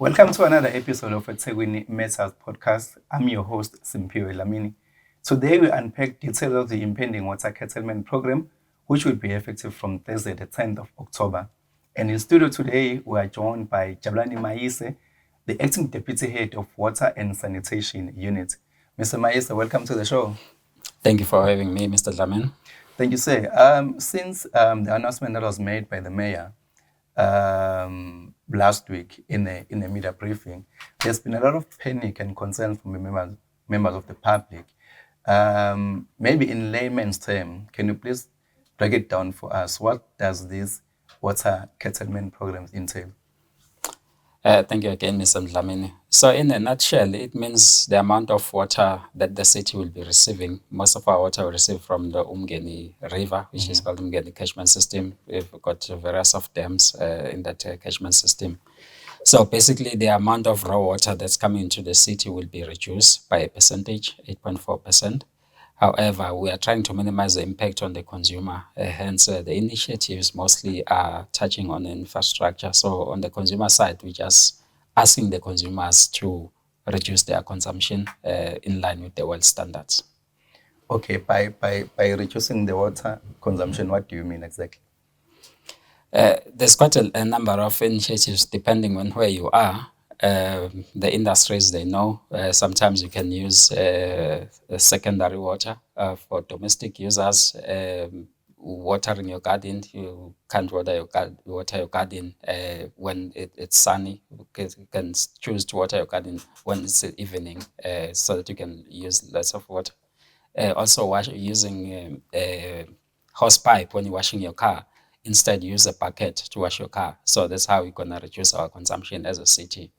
Welcome to another episode of eThekwini Matters podcast. I'm your host, Simpiwe Lamini. Today we unpack details of the impending water curtailment program, which will be effective from Thursday, the 10th of October. And in studio today, we are joined by Jabulani Mayise, the acting deputy head of Water and Sanitation Unit. Mr. Mayise, welcome to the show. Thank you for having me, Mr. Dlamini. Thank you, sir. Since the announcement that was made by the mayor last week in a media briefing, there's been a lot of panic and concern from the members of the public. Maybe in layman's term, can you please break it down for us? What does this water curtailment program entail? Thank you again, Mr. Dlamini. So in a nutshell, it means the amount of water that the city will be receiving. Most of our water we receive from the Umgeni River, which is called Umgeni Catchment System. We've got various of dams in that catchment system. So basically, the amount of raw water that's coming into the city will be reduced by a percentage, 8.4%. However, we are trying to minimize the impact on the consumer. Hence, the initiatives mostly are touching on infrastructure. So on the consumer side, we're just asking the consumers to reduce their consumption in line with the world standards. Okay, by reducing the water consumption, what do you mean exactly? There's quite a number of initiatives depending on where you are. The industries, they know sometimes you can use secondary water for domestic users. Watering your garden, you can't water your garden when it's sunny. You can choose to water your garden when it's evening so that you can use less of water. Also using a hose pipe when you're washing your car. Instead, use a bucket to wash your car. So that's how we're going to reduce our consumption as a city,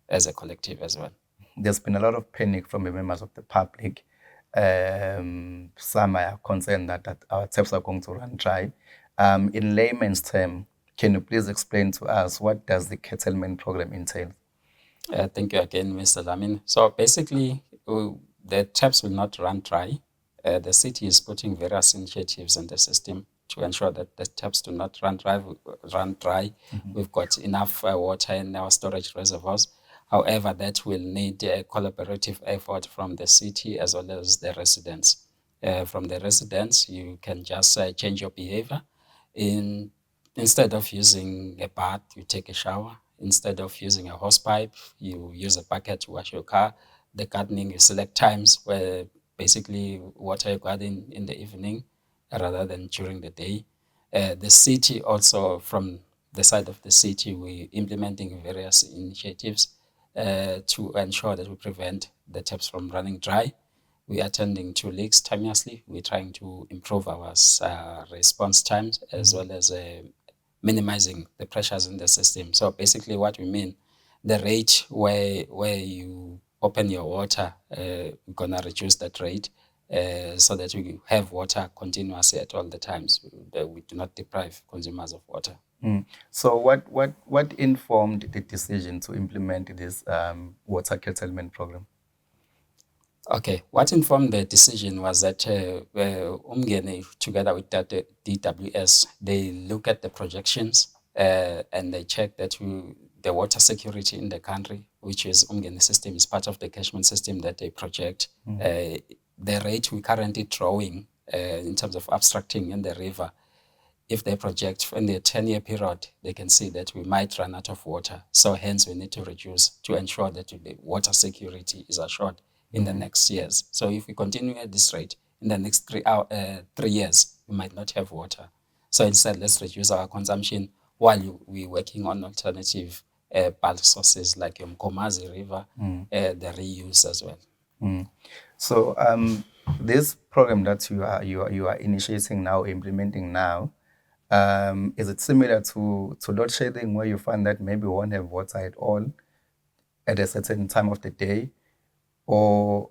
as a collective as well. There's been a lot of panic from the members of the public. Some are concerned that our taps are going to run dry. In layman's term, can you please explain to us what does the curtailment program entail? Thank you again, Mr. Lamin. So basically, the taps will not run dry. The city is putting various initiatives in the system to ensure that the taps do not run dry. We've got enough water in our storage reservoirs. However, that will need a collaborative effort from the city as well as the residents. From the residents, you can just change your behavior. Instead of using a bath, you take a shower. Instead of using a hose pipe, you use a bucket to wash your car. The gardening, you select times where basically water your garden in the evening rather than during the day. The city also, from the side of the city, we're implementing various initiatives to ensure that we prevent the taps from running dry. We are attending to leaks timeously. We're trying to improve our response times as well as minimizing the pressures in the system. So basically what we mean, the rate where you open your water, we're going to reduce that rate so that we have water continuously at all the times. We do not deprive consumers of water. So what informed the decision to implement this water curtailment program? Okay, what informed the decision was that Umgeni, together with that DWS, they look at the projections and they check that the water security in the country, which is Umgeni system, is part of the catchment system that they project. The rate we're currently drawing in terms of abstracting in the river, if they project in the 10-year period, they can see that we might run out of water. So hence we need to reduce to ensure that the water security is assured in the next years. So if we continue at this rate, in the next 3 years, we might not have water. So instead, let's reduce our consumption while we're working on alternative bulk sources like Mkomazi River, the reuse as well. So this program that you are initiating now, implementing now, is it similar to load shedding, where you find that maybe we won't have water at all at a certain time of the day, or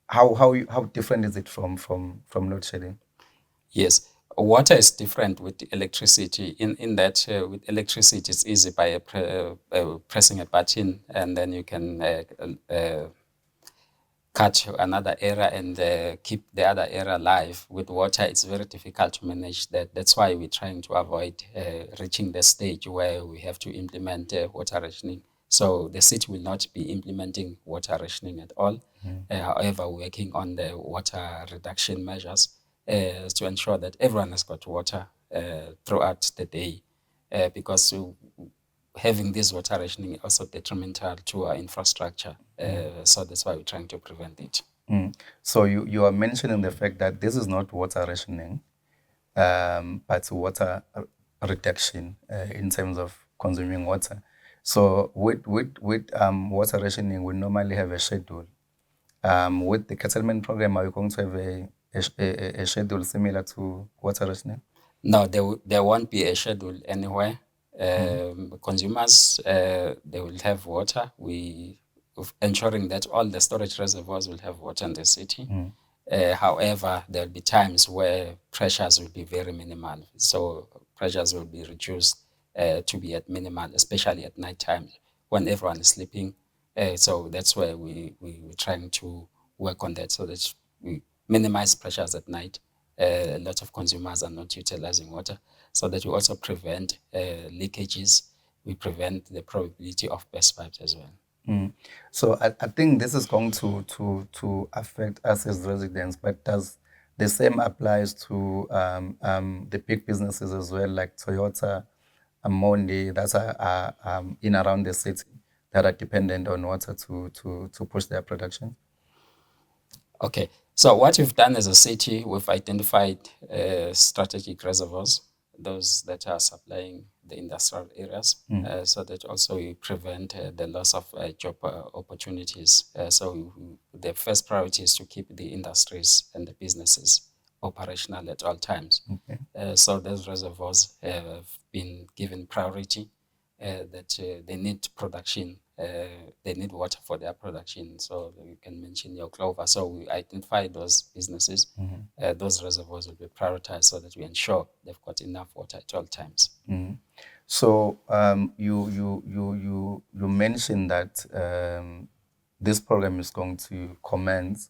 how different is it from load shedding? Yes, water is different with electricity in that with electricity it's easy by pressing a button and then you can cut another area and keep the other area alive. With water, it's very difficult to manage that. That's why we're trying to avoid reaching the stage where we have to implement water rationing. So the city will not be implementing water rationing at all. However, working on the water reduction measures to ensure that everyone has got water throughout the day, because having this water rationing is also detrimental to our infrastructure. So that's why we're trying to prevent it. So you are mentioning the fact that this is not water rationing, but water reduction in terms of consuming water. So with water rationing, we normally have a schedule. With the curtailment program, are you going to have a schedule similar to water rationing? No, there won't be a schedule anywhere. Consumers, they will have water. We ensuring that all the storage reservoirs will have water in the city. However, there'll be times where pressures will be very minimal. So pressures will be reduced to be at minimal, especially at night time when everyone is sleeping. So that's where we're trying to work on that so that we minimize pressures at night. A lot of consumers are not utilizing water, so that we also prevent leakages. We prevent the probability of burst pipes as well. So I think this is going to affect us as residents, but does the same applies to the big businesses as well, like Toyota and Mondi, that are in around the city that are dependent on water to push their production? Okay, so what we've done as a city, we've identified strategic reservoirs, those that are supplying the industrial areas, so that also we prevent the loss of job opportunities. So the first priority is to keep the industries and the businesses operational at all times. So those reservoirs have been given priority, that they need production, they need water for their production. So you can mention your clover. So we identify those businesses, those reservoirs will be prioritized so that we ensure they've got enough water at all times. So you mentioned that this program is going to commence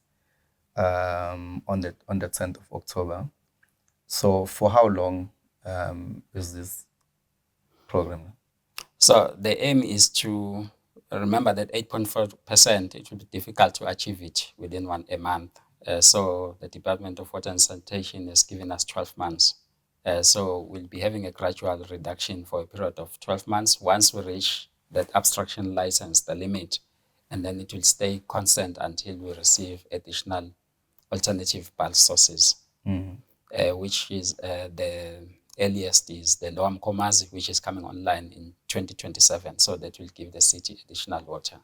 on the 10th of October. So for how long is this program? So the aim is to remember that 8.4%, it will be difficult to achieve it within a month. So the Department of Water and Sanitation has given us 12 months. So we'll be having a gradual reduction for a period of 12 months once we reach that abstraction license, the limit, and then it will stay constant until we receive additional alternative bulk sources, which is the earliest is the Lower Mkomazi, which is coming online in 2027. So that will give the city additional water.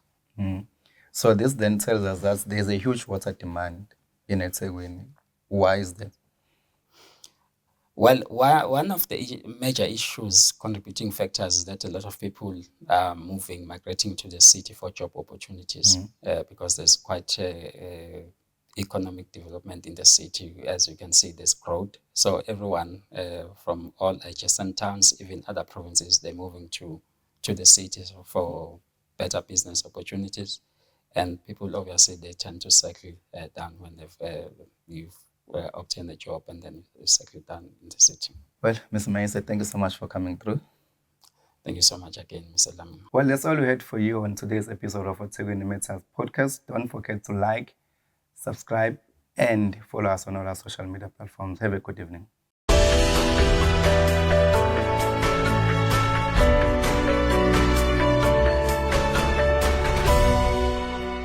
So this then tells us that there's a huge water demand in eThekwini. Why is that? Well, one of the major issues, contributing factors, is that a lot of people are migrating to the city for job opportunities, because there's quite economic development in the city. As you can see, there's growth. So everyone from all adjacent towns, even other provinces, they're moving to the cities for better business opportunities. And people, obviously, they tend to settle down when you've obtained a job and then settle down in the city. Well, Ms. Mayise, thank you so much for coming through. Thank you so much again, Mr. Lam. Well, that's all we had for you on today's episode of eThekwini Matters podcast. Don't forget to like, subscribe, and follow us on all our social media platforms. Have a good evening.